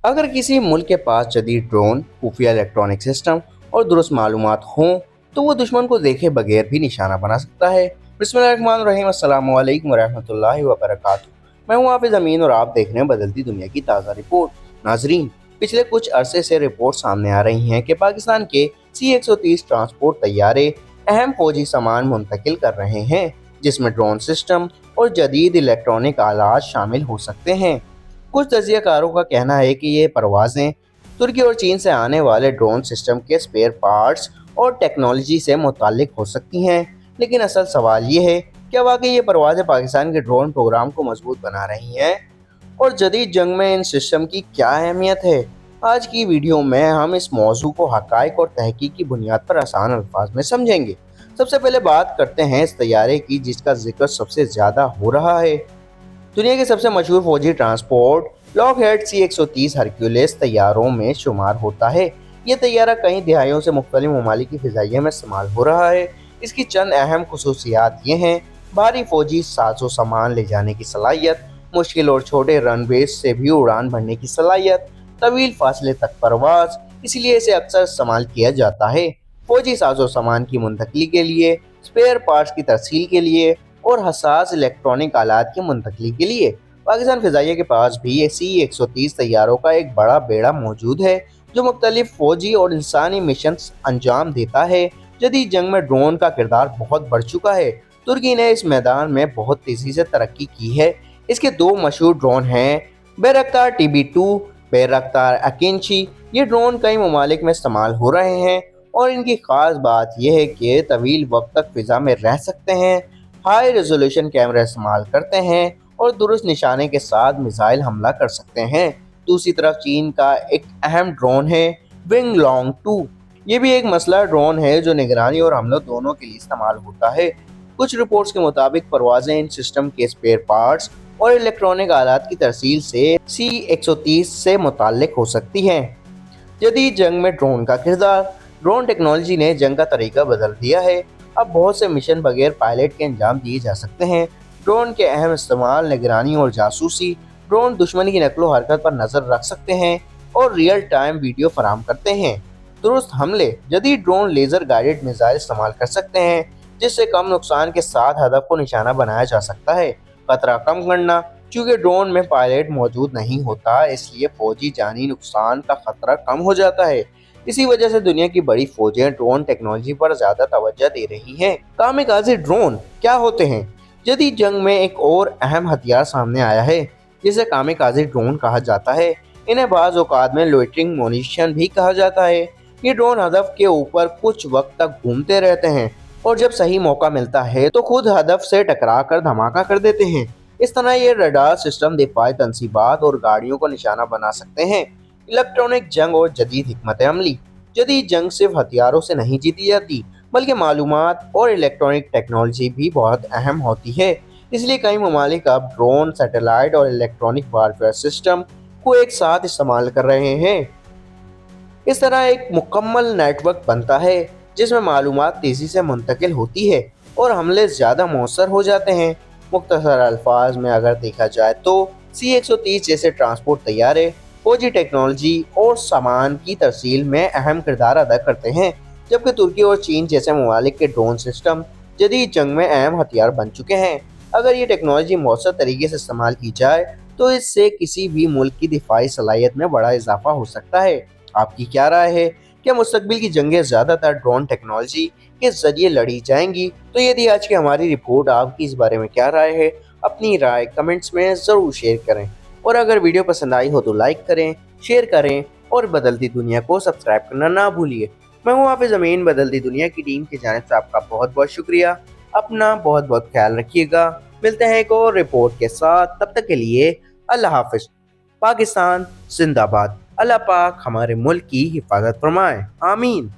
अगर किसी मुल्क के पास जदीद ड्रोन, खुफिया इलेक्ट्रॉनिक सिस्टम और दुरुस्त मालूमात हों तो वो दुश्मन को देखे बगैर भी निशाना बना सकता है। बिस्मिल्लाहिर्रहमानिर्रहीम, अस्सलाम वालेकुम वरहमतुल्लाहि वबरकातुहू। मैं हूँ हाफिज़ अमीन और आप देख रहे हैं बदलती दुनिया की ताज़ा रिपोर्ट। नाजरीन, पिछले कुछ अरसे से रिपोर्ट सामने आ रही हैं कि पाकिस्तान के C-130 ट्रांसपोर्ट तैयारे अहम फौजी सामान मुंतकिल कर रहे हैं, जिसमें ड्रोन सिस्टम और जदीद इलेक्ट्रॉनिक आलात शामिल हो सकते हैं। कुछ तजियाकारों का कहना है कि ये परवाज़ें तुर्की और चीन से आने वाले ड्रोन सिस्टम के स्पेयर पार्ट्स और टेक्नोलॉजी से मुताल्लिक हो सकती हैं, लेकिन असल सवाल ये है, क्या वाकई ये परवाज़ें पाकिस्तान के ड्रोन प्रोग्राम को मजबूत बना रही हैं और जदीद जंग में इन सिस्टम की क्या अहमियत है? आज की वीडियो में हम इस मौजू को हक़ाइक़ और तहकीक की बुनियाद पर आसान अल्फाज में समझेंगे। सबसे पहले बात करते हैं इस तैयारे की जिसका जिक्र सबसे ज़्यादा हो रहा है। दुनिया के सबसे मशहूर फौजी ट्रांसपोर्ट लॉकहीड C-130 हरक्यूलिस तैयारों में शुमार होता है। ये तैयारा कई दिहाइयों से मुख्तलिफ ममालिक की फ़िज़ाइया में इस्तेमाल हो रहा है। इसकी चंद अहम खसूसियात ये हैं: भारी फौजी साजो सामान ले जाने की सलाहियत, मुश्किल और छोटे रनवेज से भी उड़ान भरने की सलाहियत, तवील फासले तक परवाज़, इसलिए इसे अक्सर इस्तेमाल किया जाता है फौजी साजो सामान की मुंतकली के लिए, स्पेयर पार्ट्स की तरसील के लिए और हसास इलेक्ट्रॉनिक आलात की मुंतकली के लिए। पाकिस्तान फ़िज़ाइया के पास भी C-130 तैयारों का एक बड़ा बेड़ा मौजूद है जो मुख्तलिफ फ़ौजी और इंसानी मिशन अंजाम देता है। जदीद जंग में ड्रोन का किरदार बहुत बढ़ चुका है। तुर्की ने इस मैदान में बहुत तेज़ी से तरक्की की है। इसके दो मशहूर ड्रोन हैं बैरक्तार TB2, बैरक्तार अकिंची। ये ड्रोन कई ममालिक में इस्तेमाल हो रहे हैं और इनकी ख़ास बात यह है कि तवील वक्त तक फ़िज़ा में रह सकते हैं, हाई रेजोल्यूशन कैमरा इस्तेमाल करते हैं और दुरुस्त निशाने के साथ मिसाइल हमला कर सकते हैं। दूसरी तरफ चीन का एक अहम ड्रोन है विंग लॉन्ग 2। ये भी एक मसला ड्रोन है जो निगरानी और हमलों दोनों के लिए इस्तेमाल होता है। कुछ रिपोर्ट्स के मुताबिक परवाज़ें इन सिस्टम के स्पेयर पार्ट्स और इलेक्ट्रॉनिक आलात की तरसील से C-130 से मुताल्लिक हो सकती हैं। जदीद जंग में ड्रोन का किरदार। ड्रोन टेक्नोलॉजी ने जंग का तरीका बदल दिया है। अब बहुत से मिशन बगैर पायलट के अंजाम दिए जा सकते हैं। ड्रोन के अहम इस्तेमाल निगरानी और जासूसी। ड्रोन दुश्मन की नकलो हरकत पर नज़र रख सकते हैं और रियल टाइम वीडियो फराहम करते हैं। दुरुस्त हमले। जदीद ड्रोन लेज़र गाइडेड मिसाइल इस्तेमाल कर सकते हैं जिससे कम नुकसान के साथ हदफ को निशाना बनाया जा सकता है। खतरा कम करना। चूँकि ड्रोन में पायलट मौजूद नहीं होता इसलिए फौजी जानी नुकसान का खतरा कम हो जाता है। इसी वजह से दुनिया की बड़ी फौजें ड्रोन टेक्नोलॉजी पर ज़्यादा तवज्जो दे रही हैं। कामिकाज़े ड्रोन क्या होते हैं? जदीद जंग में एक और अहम हथियार सामने आया है जिसे कामिकाज़े ड्रोन कहा जाता है। इन्हें बाज़ औक़ात में लोइटरिंग मुनीशन भी कहा जाता है। ये ड्रोन हदफ के ऊपर कुछ वक्त तक घूमते रहते हैं और जब सही मौका मिलता है तो खुद हदफ से टकरा कर धमाका कर देते हैं। इस तरह ये रडार सिस्टम दिफाई तनसीबात और गाड़ियों को निशाना बना सकते हैं। इलेक्ट्रॉनिक जंग और जदीद हिकमत अमली। जदीद जंग सिर्फ हथियारों से नहीं जीती जाती बल्कि मालूमात और इलेक्ट्रॉनिक टेक्नोलॉजी भी बहुत अहम होती है। इसलिए कई ममालिक अब ड्रोन, सैटेलाइट और इलेक्ट्रॉनिक वारफेयर सिस्टम को एक साथ इस्तेमाल कर रहे हैं। इस तरह एक मुकम्मल नेटवर्क बनता है जिसमें मालूमात तेज़ी से मुंतकिल होती है और हमले ज़्यादा मौसर हो जाते हैं। मुख्तसर अल्फाज में अगर देखा जाए तो C-130 जैसे ट्रांसपोर्ट तैयारे फौजी टेक्नोलॉजी और सामान की तरसील में अहम किरदार अदा करते हैं, जबकि तुर्की और चीन जैसे ममालिक के ड्रोन सिस्टम जदीद जंग में अहम हथियार बन चुके हैं। अगर ये टेक्नोलॉजी मौसर तरीके से इस्तेमाल की जाए तो इससे किसी भी मुल्क की दिफाई सलाहियत में बड़ा इजाफा हो सकता है। आपकी क्या राय है? क्या मुस्तकबिल की जंगें ज़्यादातर ड्रोन टेक्नोलॉजी के ज़रिए लड़ी जाएंगी? तो ये थी आज की हमारी रिपोर्ट। आपकी इस बारे में क्या राय है? अपनी राय कमेंट्स में ज़रूर शेयर करें और अगर वीडियो पसंद आई हो तो लाइक करें, शेयर करें और बदलती दुनिया को सब्सक्राइब करना ना भूलिए। मैं हूँ हाफिज़ अमीन। बदलती दुनिया की टीम की जानिब से आपका बहुत बहुत शुक्रिया। अपना बहुत बहुत ख्याल रखिएगा। मिलते हैं एक और रिपोर्ट के साथ, तब तक के लिए अल्लाह हाफिज़। पाकिस्तान जिंदाबाद। अल्लाह पाक हमारे मुल्क की हिफाजत फरमाए। आमीन।